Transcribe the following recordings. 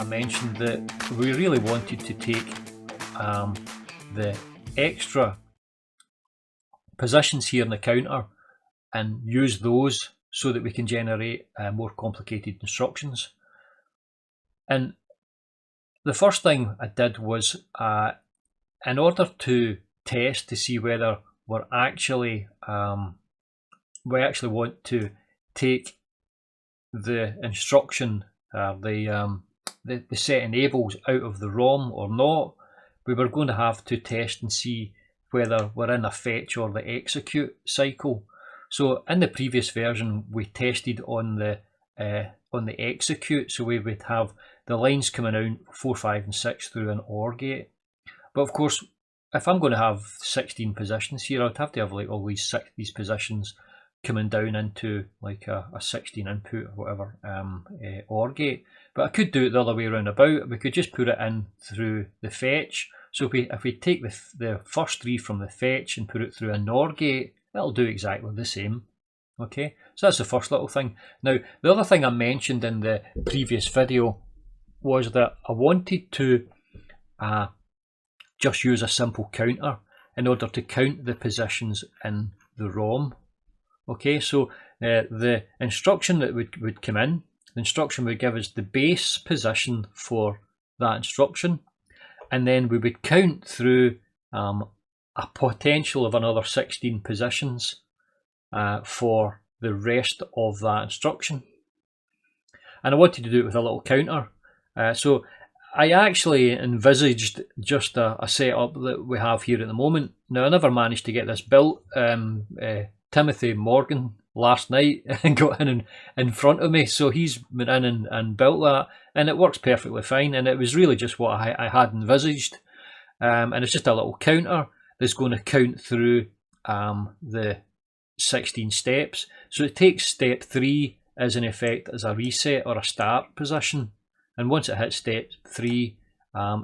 I mentioned that we really wanted to take the extra positions here in the counter and use those so that we can generate more complicated instructions. And the first thing I did was, in order to test to see whether we actually want to take the instruction, the set enables out of the ROM or not, we were going to have to test and see whether we're in a fetch or the execute cycle. So in the previous version, we tested on the execute, so we would have the lines coming out 4, 5, and 6 through an OR gate. But of course, if I'm going to have 16 positions here, I'd have to have like all these positions coming down into like a 16 input or whatever OR gate. But I could do it the other way around about. We could just put it in through the fetch. So if we take the first 3 from the fetch and put it through a NOR gate, it'll do exactly the same. Okay, so that's the first little thing. Now, the other thing I mentioned in the previous video was that I wanted to just use a simple counter in order to count the positions in the ROM. Okay, so the instruction that would come in, the instruction would give us the base position for that instruction, and then we would count through a potential of another 16 positions for the rest of that instruction. And I wanted to do it with a little counter. So I actually envisaged just a setup that we have here at the moment. Now, I never managed to get this built. Timothy Morgan last night got in front of me, so he's been in and built that, and it works perfectly fine, and it was really just what I had envisaged. And it's just a little counter that's going to count through the 16 steps. So it takes step 3 as in effect as a reset or a start position, and once it hits step 3,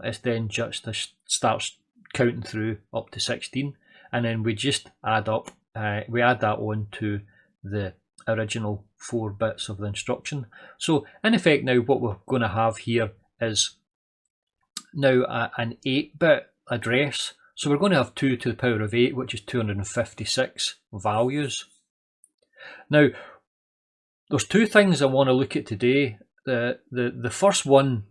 it's then just starts counting through up to 16, and then we just add up. We add that on to the original 4 bits of the instruction. So in effect now what we're going to have here is now an 8-bit address. So we're going to have 2 to the power of 8, which is 256 values. Now, there's 2 things I want to look at today. The first one,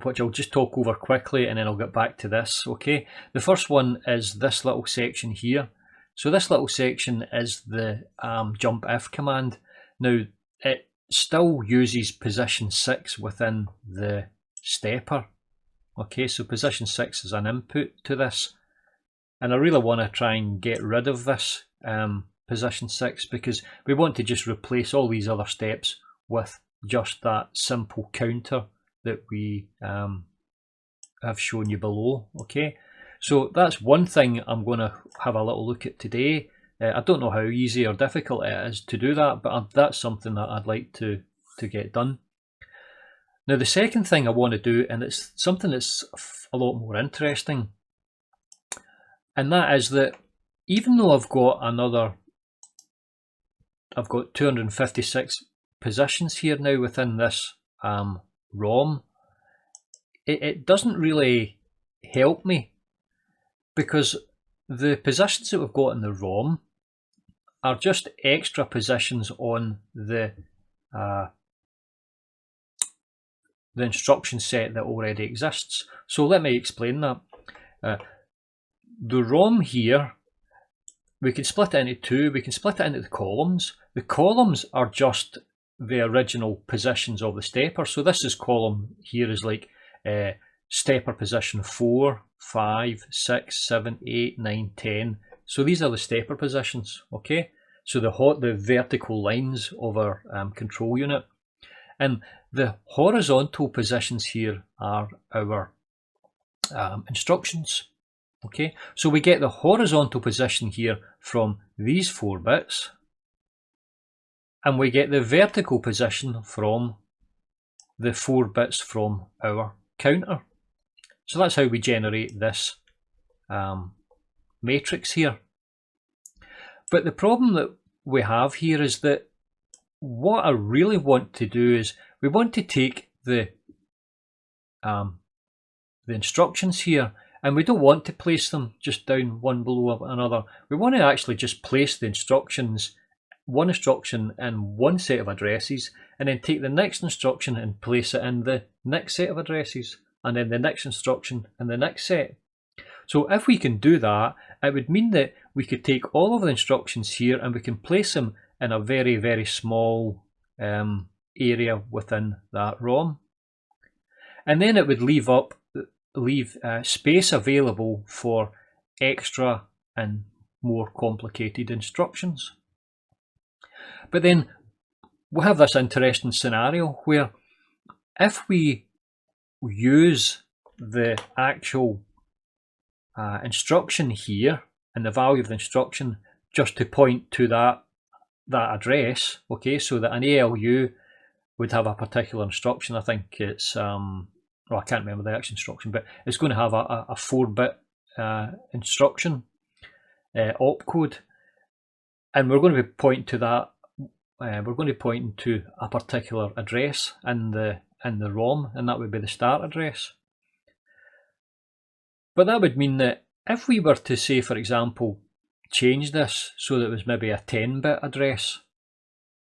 which I'll just talk over quickly, and then I'll get back to this, okay? The first one is this little section here. So this little section is the jump if command. Now, it still uses position 6 within the stepper. Okay, so position 6 is an input to this. And I really want to try and get rid of this position 6, because we want to just replace all these other steps with just that simple counter that we have shown you below. Okay, so that's one thing I'm going to have a little look at today. I don't know how easy or difficult it is to do that, but that's something that I'd like to get done. Now, the second thing I want to do, and it's something that's a lot more interesting, and that is that even though I've got 256 positions here now within this ROM, it doesn't really help me, because the positions that we've got in the ROM are just extra positions on the instruction set that already exists. So let me explain that. The ROM here, we can split it into 2. We can split it into the columns. The columns are just the original positions of the stepper. So this is column here is like stepper position 4, 5, 6, 7, 8, 9, 10. So these are the stepper positions, okay? So the vertical lines of our control unit. And the horizontal positions here are our instructions, okay? So we get the horizontal position here from these 4 bits, and we get the vertical position from the 4 bits from our counter. So that's how we generate this matrix here. But the problem that we have here is that what I really want to do is we want to take the instructions here, and we don't want to place them just down one below another. We want to actually just place the instructions, one instruction in one set of addresses, and then take the next instruction and place it in the next set of addresses, and then the next instruction in the next set. So if we can do that, it would mean that we could take all of the instructions here and we can place them in a very, very small area within that ROM. And then it would leave space available for extra and more complicated instructions. But then we'll have this interesting scenario where if we use the actual instruction here and the value of the instruction just to point to that address, okay, so that an ALU would have a particular instruction. I think it's I can't remember the actual instruction, but it's going to have a 4-bit instruction opcode, and we're going to be pointing to that. We're going to be pointing to a particular address in the ROM, and that would be the start address. But that would mean that if we were to say, for example, change this so that it was maybe a 10-bit address,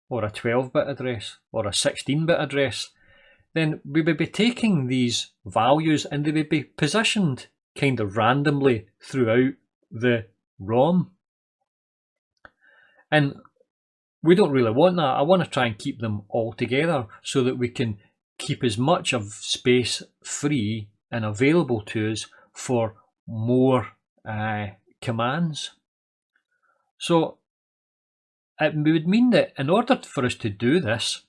or a 12-bit address, or a 16-bit address, then we would be taking these values and they would be positioned kind of randomly throughout the ROM. And we don't really want that. I want to try and keep them all together so that we can keep as much of space free and available to us for more commands. So it would mean that in order for us to do this,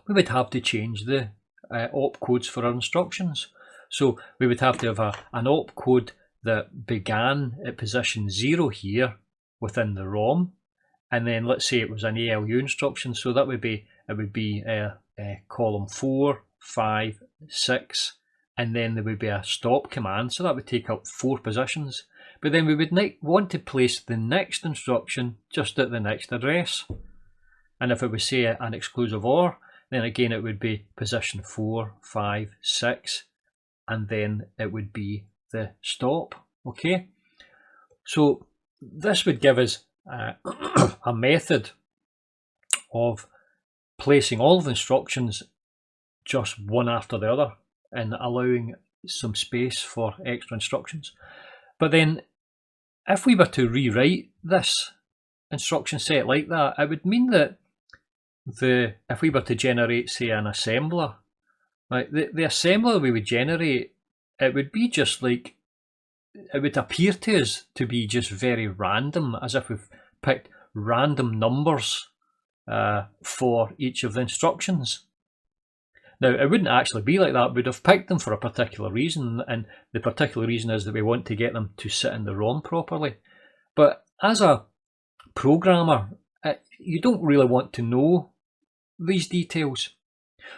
we would have to change the opcodes for our instructions. So we would have to have an opcode that began at position 0 here within the ROM, and then let's say it was an ALU instruction, so that would be column 4, 5, 6, and then there would be a stop command, so that would take up 4 positions. But then we would want to place the next instruction just at the next address. And if it was, say, an exclusive OR, then again it would be position 4, 5, 6, and then it would be the stop. Okay, so this would give us a method of placing all of the instructions just one after the other and allowing some space for extra instructions. But then if we were to rewrite this instruction set like that, it would mean that if we were to generate, say, an assembler, right, the assembler we would generate, it would be just like, it would appear to us to be just very random, as if we've picked random numbers for each of the instructions. Now, it wouldn't actually be like that. We'd have picked them for a particular reason, and the particular reason is that we want to get them to sit in the ROM properly. But as a programmer, you don't really want to know these details.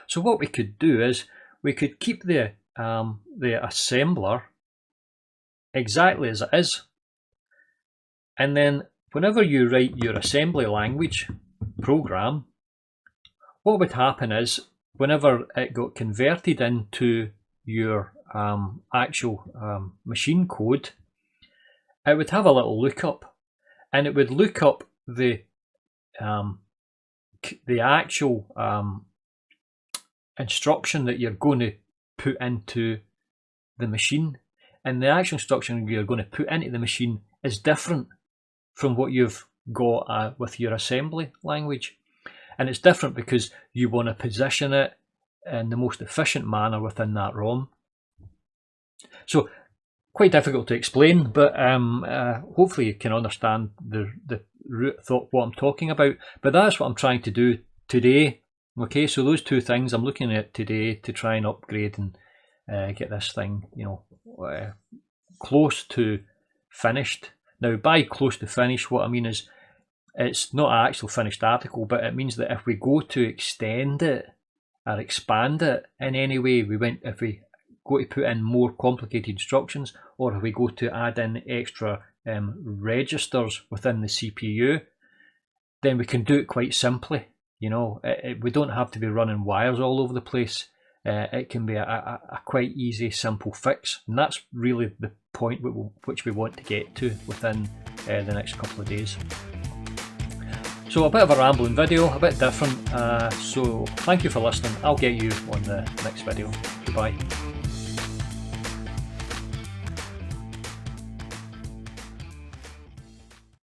So what we could do is we could keep the assembler exactly as it is, and then whenever you write your assembly language program, what would happen is whenever it got converted into your actual machine code, it would have a little lookup, and it would look up the actual instruction that you're going to put into the machine, and the actual instruction you're going to put into the machine is different from what you've got with your assembly language. And it's different because you want to position it in the most efficient manner within that ROM. So quite difficult to explain, but hopefully you can understand the root thought what I'm talking about. But that's what I'm trying to do today. Okay, so those two things I'm looking at today to try and upgrade and get this thing, close to finished. Now, by close to finished, what I mean is it's not an actual finished article, but it means that if we go to extend it or expand it in any way, if we go to put in more complicated instructions, or if we go to add in extra registers within the CPU, then we can do it quite simply. We don't have to be running wires all over the place. it can be a quite easy, simple fix, and that's really the point which we want to get to within the next couple of days. So a bit of a rambling video, a bit different, so thank you for listening. I'll get you on the next video. Goodbye.